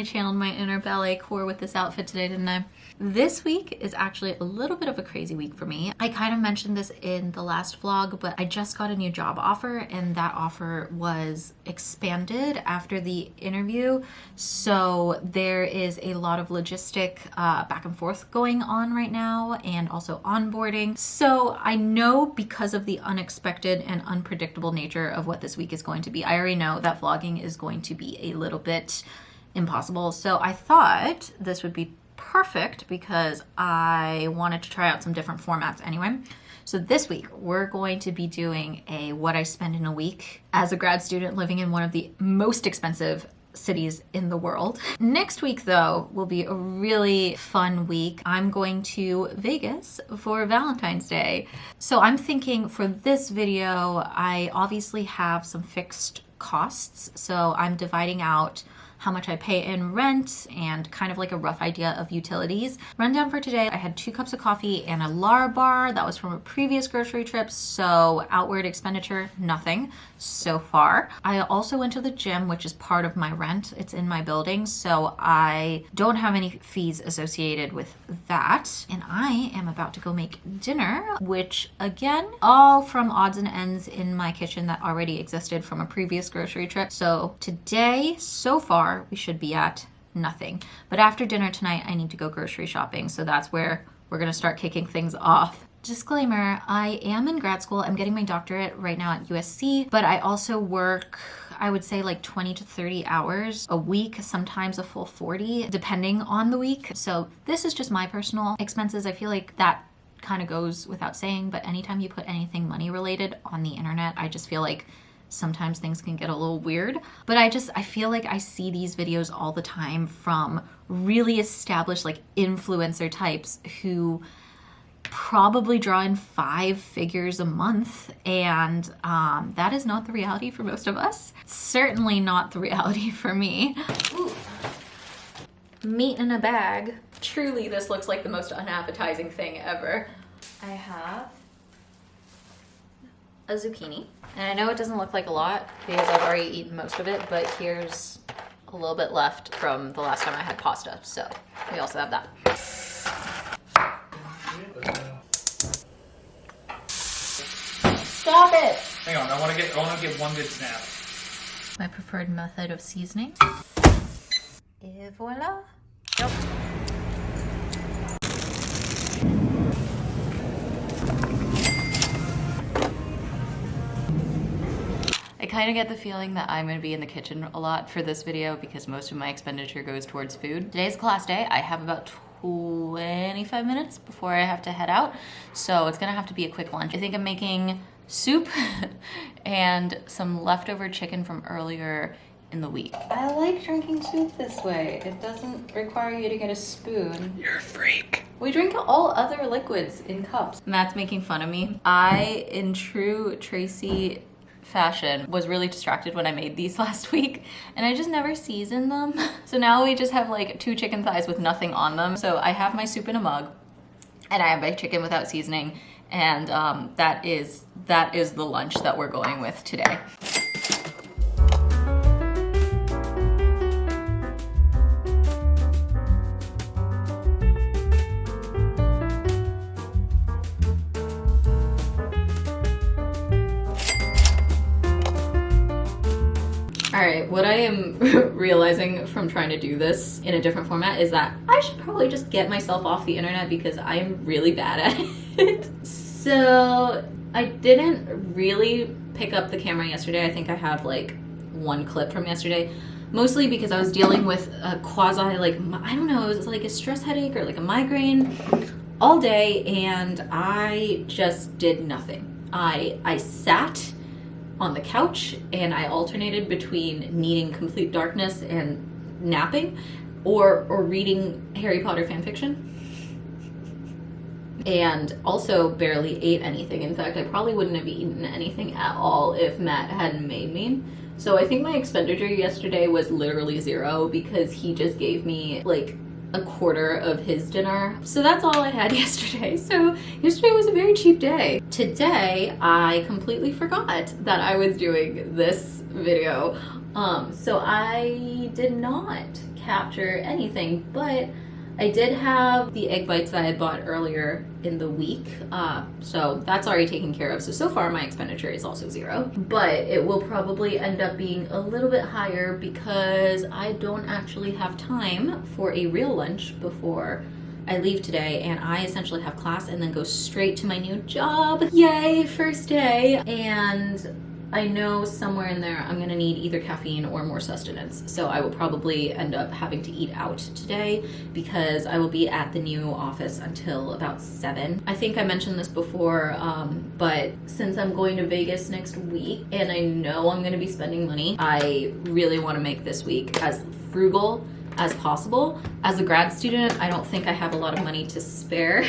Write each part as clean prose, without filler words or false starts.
definitely channeled my inner ballet core with this outfit today, didn't I? This week is actually a little bit of a crazy week for me. I kind of mentioned this in the last vlog, but I just got a new job offer and that offer was expanded after the interview. So there is a lot of logistic back and forth going on right now and also onboarding. So I know because of the unexpected and unpredictable nature of what this week is going to be, I already know that vlogging is going to be a little bit impossible. So I thought this would be perfect because I wanted to try out some different formats anyway. So this week we're going to be doing a what I spend in a week as a grad student living in one of the most expensive cities in the world. Next week though will be a really fun week. I'm going to Vegas for Valentine's Day. So I'm thinking for this video, I obviously have some fixed costs. So I'm dividing out how much I pay in rent and kind of like a rough idea of utilities. Rundown for today, I had 2 cups of coffee and a Lara bar. That was from a previous grocery trip, so outward expenditure, nothing so far. I also went to the gym, which is part of my rent. It's in my building, so I don't have any fees associated with that. And I am about to go make dinner, which again, all from odds and ends in my kitchen that already existed from a previous grocery trip. So today, so far, we should be at nothing. But after dinner tonight, I need to go grocery shopping. So that's where we're gonna start kicking things off. Disclaimer, I am in grad school. I'm getting my doctorate right now at USC, but I also work, I would say like 20 to 30 hours a week, sometimes a full 40, depending on the week. So this is just my personal expenses. I feel like that kind of goes without saying, but anytime you put anything money related on the internet, I just feel like sometimes things can get a little weird. But I feel like I see these videos all the time from really established like influencer types who probably draw in 5 figures a month, and that is not the reality for most of us. Certainly not the reality for me. Ooh. Meat in a bag. Truly, this looks like the most unappetizing thing ever. I have a zucchini. And I know it doesn't look like a lot because I've already eaten most of it, but here's a little bit left from the last time I had pasta. So we also have that. Stop it! Hang on, I want to get one good snap. My preferred method of seasoning. Et voila. Nope. I kind of get the feeling that I'm going to be in the kitchen a lot for this video because most of my expenditure goes towards food. Today's class day. I have about 25 minutes before I have to head out, so it's going to have to be a quick lunch. I think I'm making soup and some leftover chicken from earlier in the week. I like drinking soup this way. It doesn't require you to get a spoon. You're a freak. We drink all other liquids in cups. Matt's making fun of me. I, in true Tracy fashion, was really distracted when I made these last week and I just never seasoned them. So now we just have like 2 chicken thighs with nothing on them. So I have my soup in a mug and I have my chicken without seasoning, and that is the lunch that we're going with today. All right, what I am realizing from trying to do this in a different format is that I should probably just get myself off the internet because I'm really bad at it. So I didn't really pick up the camera yesterday. I think I have like 1 clip from yesterday, mostly because I was dealing with a quasi, like, I don't know, it was like a stress headache or like a migraine all day, and I just did nothing. I sat on the couch and I alternated between needing complete darkness and napping or reading Harry Potter fanfiction. And also barely ate anything. In fact, I probably wouldn't have eaten anything at all if Matt hadn't made me. So I think my expenditure yesterday was literally 0 because he just gave me like a quarter of his dinner. So that's all I had yesterday. So yesterday was a very cheap day. Today, I completely forgot that I was doing this video. So I did not capture anything, but I did have the egg bites that I bought earlier in the week, so that's already taken care of. So far my expenditure is also zero, but it will probably end up being a little bit higher because I don't actually have time for a real lunch before I leave today, and I essentially have class and then go straight to my new job. Yay, first day. And I know somewhere in there I'm gonna need either caffeine or more sustenance. So I will probably end up having to eat out today because I will be at the new office until about 7. I think I mentioned this before, but since I'm going to Vegas next week and I know I'm gonna be spending money, I really wanna make this week as frugal as possible. As a grad student, I don't think I have a lot of money to spare,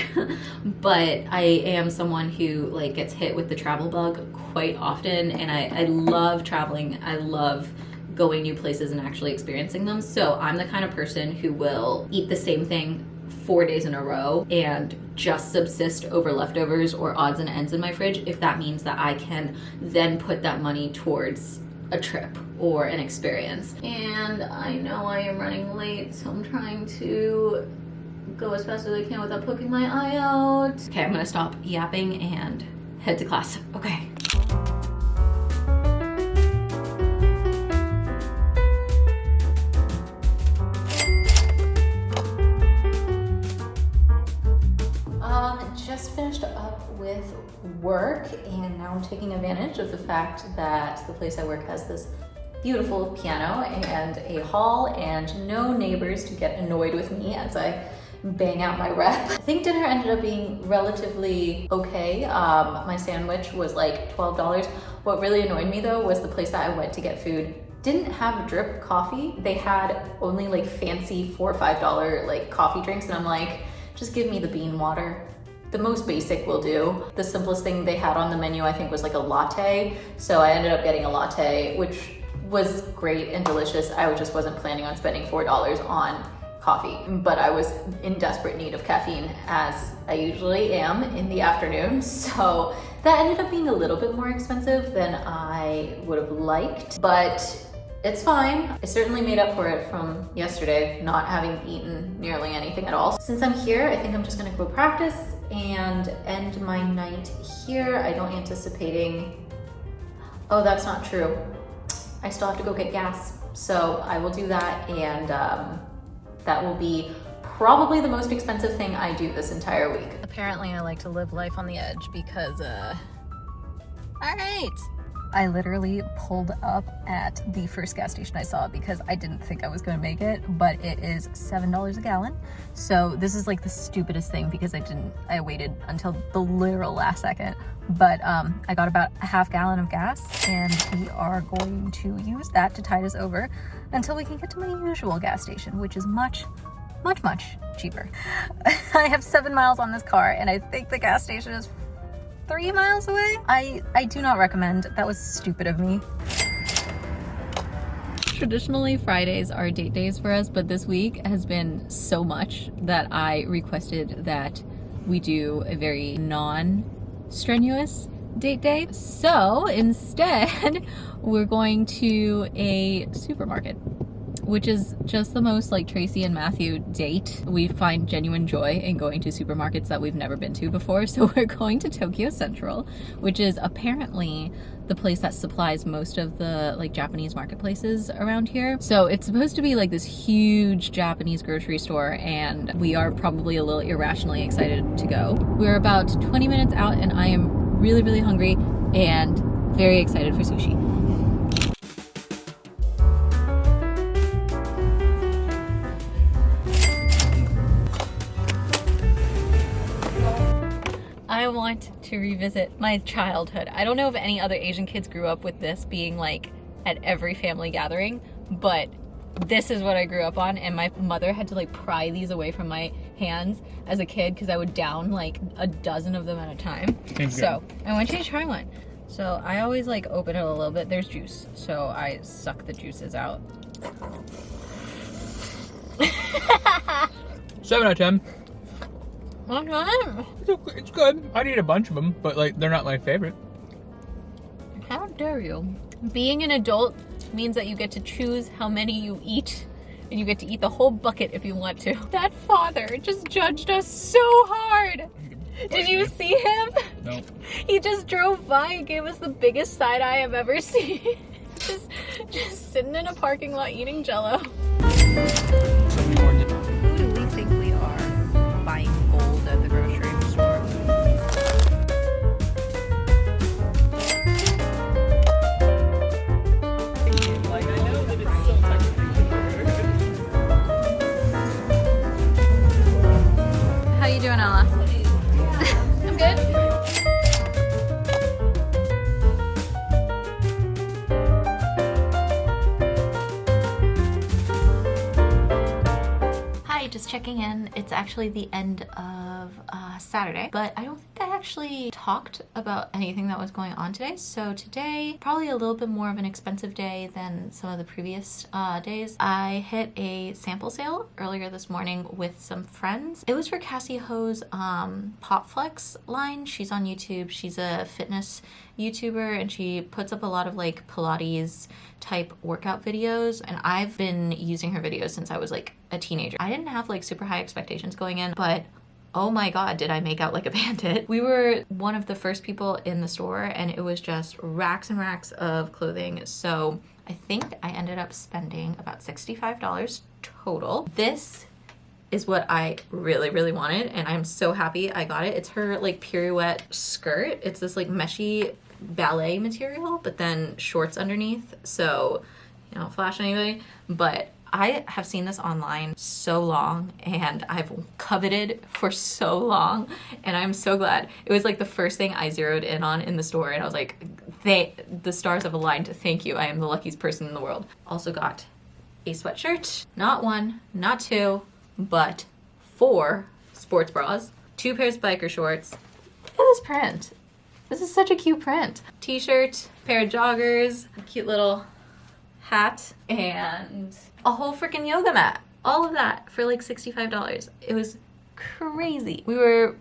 but I am someone who like gets hit with the travel bug quite often, and I love traveling. I love going new places and actually experiencing them. So I'm the kind of person who will eat the same thing 4 days in a row and just subsist over leftovers or odds and ends in my fridge if that means that I can then put that money towards a trip or an experience. And I know I am running late, so I'm trying to go as fast as I can without poking my eye out. Okay, I'm gonna stop yapping and head to class. Okay. Just finished up with work, and now I'm taking advantage of the fact that the place I work has this beautiful piano and a hall and no neighbors to get annoyed with me as I bang out my rep. I think dinner ended up being relatively okay. My sandwich was like $12. What really annoyed me though was the place that I went to get food didn't have drip coffee. They had only like fancy $4 or $5 like coffee drinks, and I'm like, just give me the bean water. The most basic will do. The simplest thing they had on the menu I think was like a latte. So I ended up getting a latte, which was great and delicious. I just wasn't planning on spending $4 on coffee, but I was in desperate need of caffeine, as I usually am in the afternoon. So that ended up being a little bit more expensive than I would have liked, but it's fine. I certainly made up for it from yesterday, not having eaten nearly anything at all. Since I'm here, I think I'm just gonna go practice and end my night here. I don't anticipating, oh, that's not true. I still have to go get gas. So I will do that, and that will be probably the most expensive thing I do this entire week. Apparently I like to live life on the edge because, all right. I literally pulled up at the first gas station I saw because I didn't think I was gonna make it, but it is $7 a gallon. So this is like the stupidest thing because I waited until the literal last second. But I got about a half gallon of gas, and we are going to use that to tide us over until we can get to my usual gas station, which is much cheaper. I have 7 miles on this car, and I think the gas station is 3 miles away. I do not recommend. That was stupid of me. Traditionally, Fridays are date days for us, but this week has been so much that I requested that we do a very non-strenuous date day. So instead, we're going to a supermarket, which is just the most like Tracy and Matthew date. We find genuine joy in going to supermarkets that we've never been to before. So we're going to Tokyo Central, which is apparently the place that supplies most of the like Japanese marketplaces around here. So it's supposed to be like this huge Japanese grocery store, and we are probably a little irrationally excited to go. We're about 20 minutes out, and I am really hungry and very excited for sushi. I want to revisit my childhood. I don't know if any other Asian kids grew up with this being like at every family gathering, but this is what I grew up on, and my mother had to like pry these away from my hands as a kid because I would down like a dozen of them at a time. So I want you to try one. So I always like open it a little bit. There's juice, so I suck the juices out. 7 out of 10. Okay. It's good. I'd eat a bunch of them, but like they're not my favorite. How dare you? Being an adult means that you get to choose how many you eat and you get to eat the whole bucket if you want to. That father just judged us so hard. Did you see him? No. He just drove by and gave us the biggest side eye I've ever seen. just sitting in a parking lot eating Jell-O. Something more. Who do we think we are buying gold at the grocery store? Like, I know that it's still technically How you doing, Ella? I'm good. Hi, just checking in. It's actually the end of Saturday, but I don't think I actually talked about anything that was going on today. So today, probably a little bit more of an expensive day than some of the previous days. I hit a sample sale earlier this morning with some friends. It was for Cassie Ho's Pop Flex line. She's on YouTube. She's a fitness YouTuber and she puts up a lot of like Pilates type workout videos, and I've been using her videos since I was like a teenager. I didn't have like super high expectations going in, but oh my god, did I make out like a bandit. We were one of the first people in the store and it was just racks and racks of clothing. So I think I ended up spending about $65 total. This is what I really wanted and I'm so happy I got it. It's her like pirouette skirt. It's this like meshy ballet material, but then shorts underneath. So, you know, flash anybody, but I have seen this online so long and I've coveted for so long and I'm so glad. It was like the first thing I zeroed in on in the store and I was like, the stars have aligned. Thank you. I am the luckiest person in the world. Also got a sweatshirt, not one, not two, but 4 sports bras, 2 pairs of biker shorts. Look at this print. This is such a cute print. T-shirt, pair of joggers, a cute little hat, and a whole freaking yoga mat. All of that for like $65. It was crazy. We were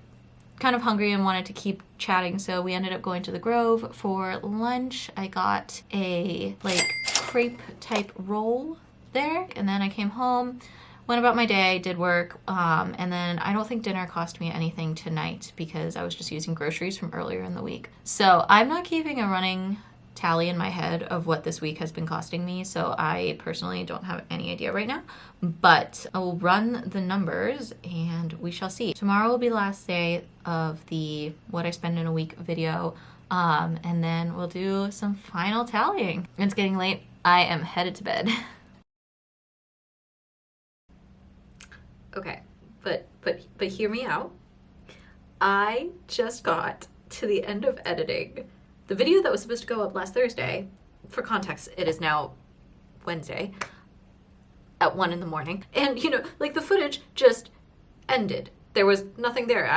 kind of hungry and wanted to keep chatting, so we ended up going to the Grove for lunch. I got a like crepe type roll there, and then I came home, went about my day, did work, and then I don't think dinner cost me anything tonight because I was just using groceries from earlier in the week. So I'm not keeping a running tally in my head of what this week has been costing me, so I personally don't have any idea right now, but I will run the numbers and we shall see. Tomorrow will be the last day of the what I spend in a week video, and then we'll do some final tallying. It's getting late. I am headed to bed. Okay, but hear me out. I just got to the end of editing the video that was supposed to go up last Thursday. For context, it is now Wednesday at 1 in the morning. And, you know, like the footage just ended. There was nothing there.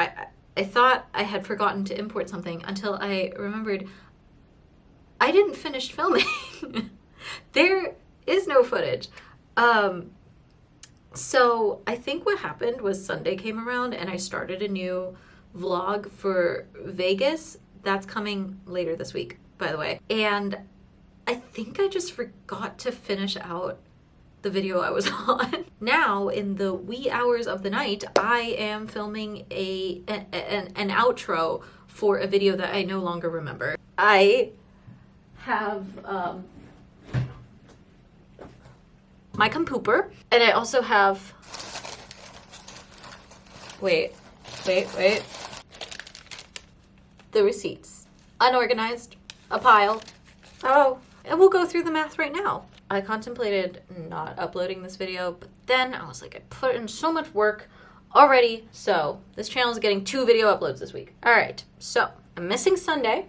I thought I had forgotten to import something until I remembered I didn't finish filming. There is no footage. So I think what happened was Sunday came around and I started a new vlog for Vegas. That's coming later this week, by the way. And I think I just forgot to finish out the video I was on. Now, in the wee hours of the night, I am filming an outro for a video that I no longer remember. I have my compooper, and I also have, wait, the receipts. Unorganized, a pile. Oh, and we'll go through the math right now. I contemplated not uploading this video, but then I was like, I put in so much work already, so this channel is getting 2 video uploads this week. All right, so I'm missing Sunday,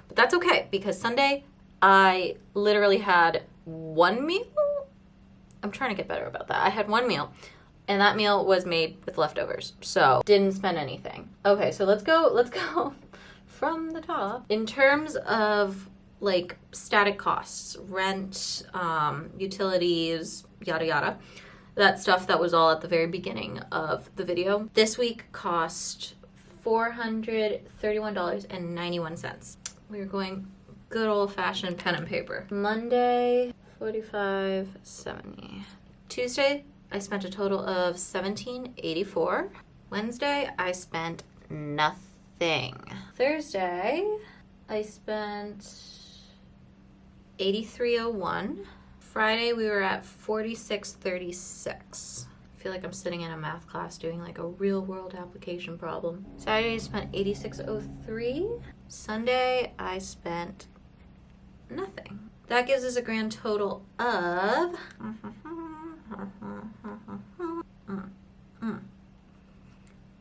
but that's okay, because Sunday I literally had 1 meal. I'm trying to get better about that. I had 1 meal, and that meal was made with leftovers, so didn't spend anything. Okay, so let's go from the top. In terms of like static costs, rent, utilities, yada yada, that stuff that was all at the very beginning of the video. This week cost $431.91. We were going good old-fashioned pen and paper. Monday, $45.70. Tuesday, I spent a total of $17.84. Wednesday, I spent nothing. Thursday, I spent $83.01. Friday, we were at $46.36. I feel like I'm sitting in a math class doing like a real world application problem. Saturday, I spent $86.03. Sunday, I spent nothing. That gives us a grand total of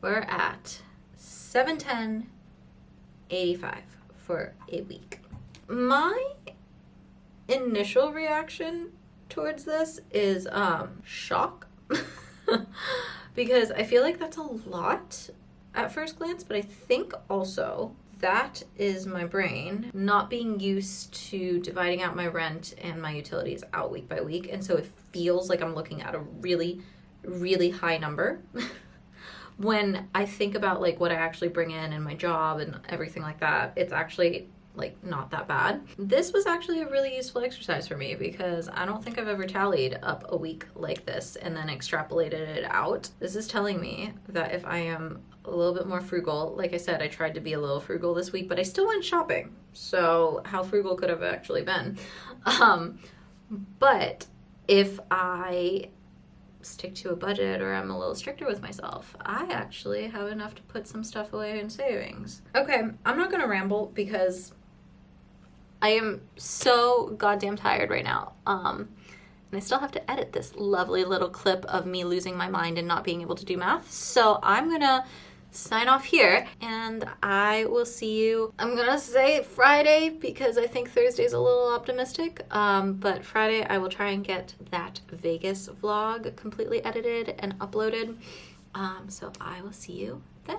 we're at $710.85 for a week. My initial reaction towards this is shock. Because I feel like that's a lot at first glance, but I think also that is my brain not being used to dividing out my rent and my utilities out week by week, and so it feels like I'm looking at a really, really high number. When I think about like what I actually bring in and my job and everything like that, it's actually like not that bad. This was actually a really useful exercise for me because I don't think I've ever tallied up a week like this and then extrapolated it out. This is telling me that if I am a little bit more frugal, like I said, I tried to be a little frugal this week, but I still went shopping. So how frugal could have actually been? But if I stick to a budget or I'm a little stricter with myself, I actually have enough to put some stuff away in savings. Okay, I'm not gonna ramble because I am so goddamn tired right now. And I still have to edit this lovely little clip of me losing my mind and not being able to do math. So I'm gonna sign off here and I will see you. I'm gonna say Friday because I think Thursday's a little optimistic. But Friday I will try and get that Vegas vlog completely edited and uploaded. So I will see you then.